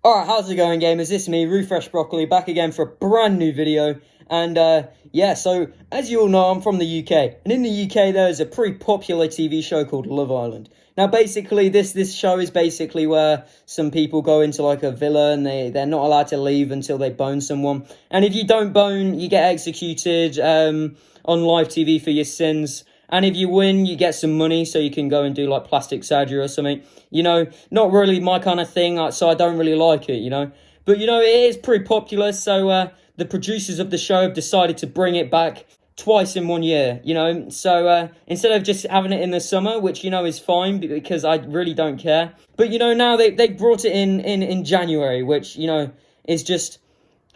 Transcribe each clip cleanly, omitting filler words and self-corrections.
Alright, how's it going, gamers? It's me, Refresh Broccoli, back again for a brand new video. And, yeah, so, as you all know, I'm from the UK. And in the UK, there's a pretty popular TV show called Love Island. Now, basically, this show is basically where some people go into, like, a villa and they're not allowed to leave until they bone someone. And if you don't bone, you get executed on live TV for your sins. And if you win, you get some money so you can go and do, like, plastic surgery or something. You know, not really my kind of thing, so I don't really like it, you know. But, you know, it is pretty popular, so the producers of the show have decided to bring it back twice in 1 year, you know. So instead of just having it in the summer, which, you know, is fine because I really don't care. But, you know, now they brought it in January, which, you know, is just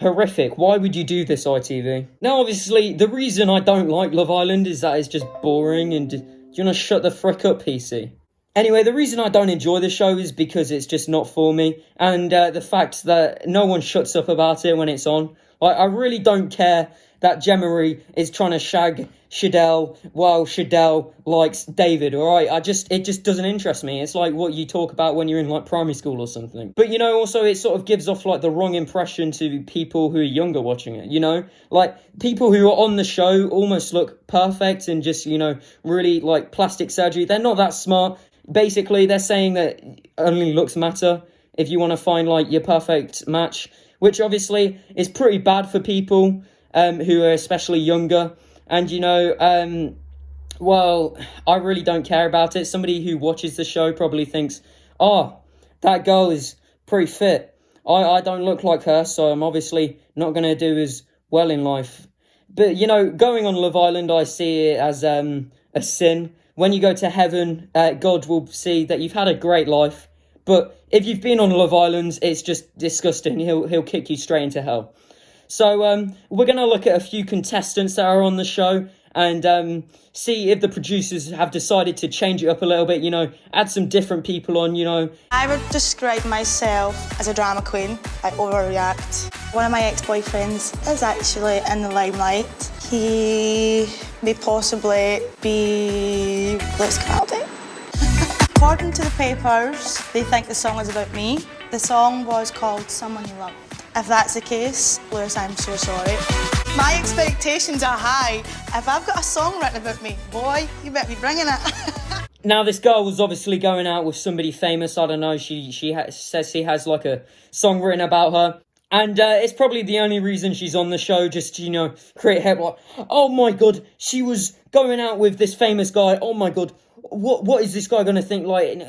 horrific. Why would you do this, ITV? Now, obviously, the reason I don't like Love Island is that it's just boring and do you want to shut the frick up, PC? Anyway, the reason I don't enjoy the show is because it's just not for me. And the fact that no one shuts up about it when it's on. Like, I really don't care that Gemma is trying to shag Shadell while Shadell likes David, alright? It just doesn't interest me. It's like what you talk about when you're in, like, primary school or something. But, you know, also it sort of gives off, like, the wrong impression to people who are younger watching it, you know? Like, people who are on the show almost look perfect and just, you know, really, like, plastic surgery. They're not that smart. Basically, they're saying that only looks matter if you want to find, like, your perfect match, which obviously is pretty bad for people who are especially younger. And, you know, well, I really don't care about it. Somebody who watches the show probably thinks, oh, that girl is pretty fit. I don't look like her, so I'm obviously not going to do as well in life. But, you know, going on Love Island, I see it as a sin. When you go to heaven, God will see that you've had a great life. But if you've been on Love Island, it's just disgusting. He'll kick you straight into hell. So we're going to look at a few contestants that are on the show and see if the producers have decided to change it up a little bit, you know, add some different people on, you know. I would describe myself as a drama queen. I overreact. One of my ex-boyfriends is actually in the limelight. He may possibly be Lewis Capaldi. According to the papers, they think the song is about me. The song was called Someone You Love. If that's the case, Lewis, I'm so sorry. My expectations are high. If I've got a song written about me, boy, you better be bringing it. Now, this girl was obviously going out with somebody famous. I don't know, she says she has, like, a song written about her. And it's probably the only reason she's on the show, just to, you know, create headline. Oh, my God, she was going out with this famous guy. Oh, my God, what is this guy going to think, like...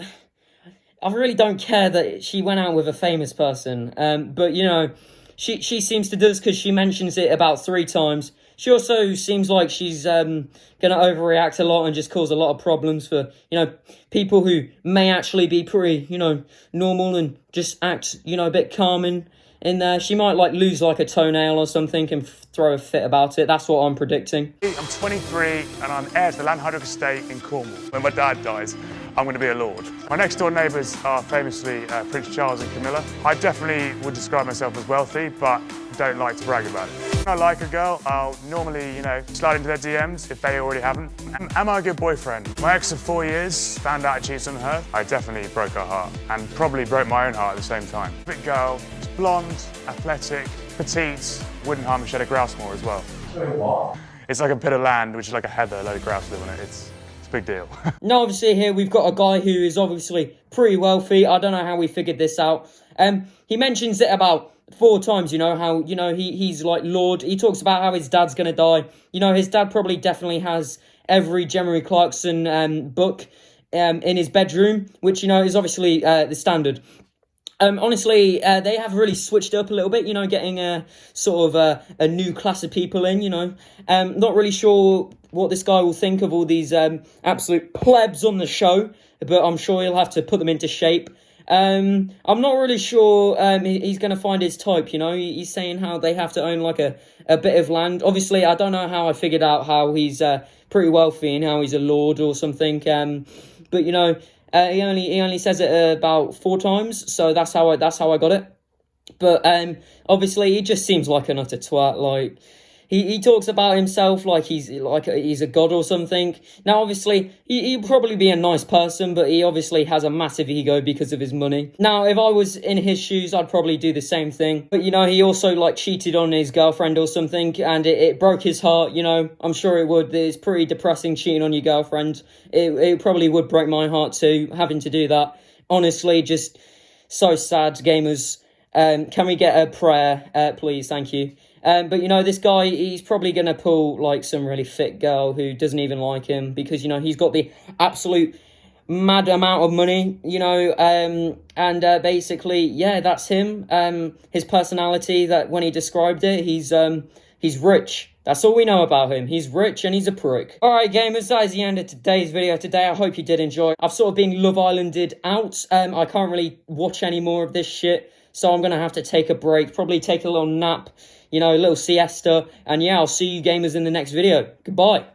I really don't care that she went out with a famous person, but, you know, she seems to do this because she mentions it about 3 times. She also seems like she's going to overreact a lot and just cause a lot of problems for, you know, people who may actually be pretty, you know, normal and just act, you know, a bit calming in there. She might, like, lose, like, a toenail or something and throw a fit about it. That's what I'm predicting. I'm 23 and I'm heir to the Landhydrock estate in Cornwall. When my dad dies, I'm going to be a lord. My next door neighbours are famously Prince Charles and Camilla. I definitely would describe myself as wealthy, but don't like to brag about it. When I like a girl, I'll normally, you know, slide into their DMs if they already haven't. Am I a good boyfriend? My ex of 4 years found out I cheated on her. I definitely broke her heart and probably broke my own heart at the same time. Big girl, blonde, athletic, petite, wouldn't harm a shed of grouse more as well. Sorry, what? It's like a bit of land, which is like a heather, a load of grouse live on it. It's a big deal. Now, obviously, here we've got a guy who is obviously pretty wealthy. I don't know how we figured this out. He mentions it about 4 times, you know, how, you know, he's like Lord. He talks about how his dad's going to die. You know, his dad probably definitely has every Gemma Clarkson book in his bedroom, which, you know, is obviously the standard. Honestly, they have really switched up a little bit, you know, getting a sort of a new class of people in, you know. Not really sure what this guy will think of all these absolute plebs on the show, but I'm sure he'll have to put them into shape. I'm not really sure he's going to find his type, you know. He's saying how they have to own, like, a bit of land. Obviously, I don't know how I figured out how he's pretty wealthy and how he's a lord or something. But, you know... He only says it about 4 times, so that's how I got it. But obviously he just seems like an utter twat. Like, he talks about himself like he's a god or something. Now, obviously, he'll probably be a nice person, but he obviously has a massive ego because of his money. Now, if I was in his shoes, I'd probably do the same thing. But, you know, he also, like, cheated on his girlfriend or something, and it broke his heart, you know. I'm sure it would. It's pretty depressing cheating on your girlfriend. It probably would break my heart too, having to do that. Honestly, just so sad, gamers. Can we get a prayer, please? Thank you. But, you know, this guy, he's probably going to pull, like, some really fit girl who doesn't even like him because, you know, he's got the absolute mad amount of money, you know, and basically, yeah, that's him. His personality, that when he described it, he's rich. That's all we know about him. He's rich and he's a prick. Alright, gamers, that is the end of today's video today. I hope you did enjoy. I've sort of been Love Islanded out. I can't really watch any more of this shit, so I'm going to have to take a break, probably take a little nap, you know, a little siesta. And yeah, I'll see you gamers in the next video. Goodbye.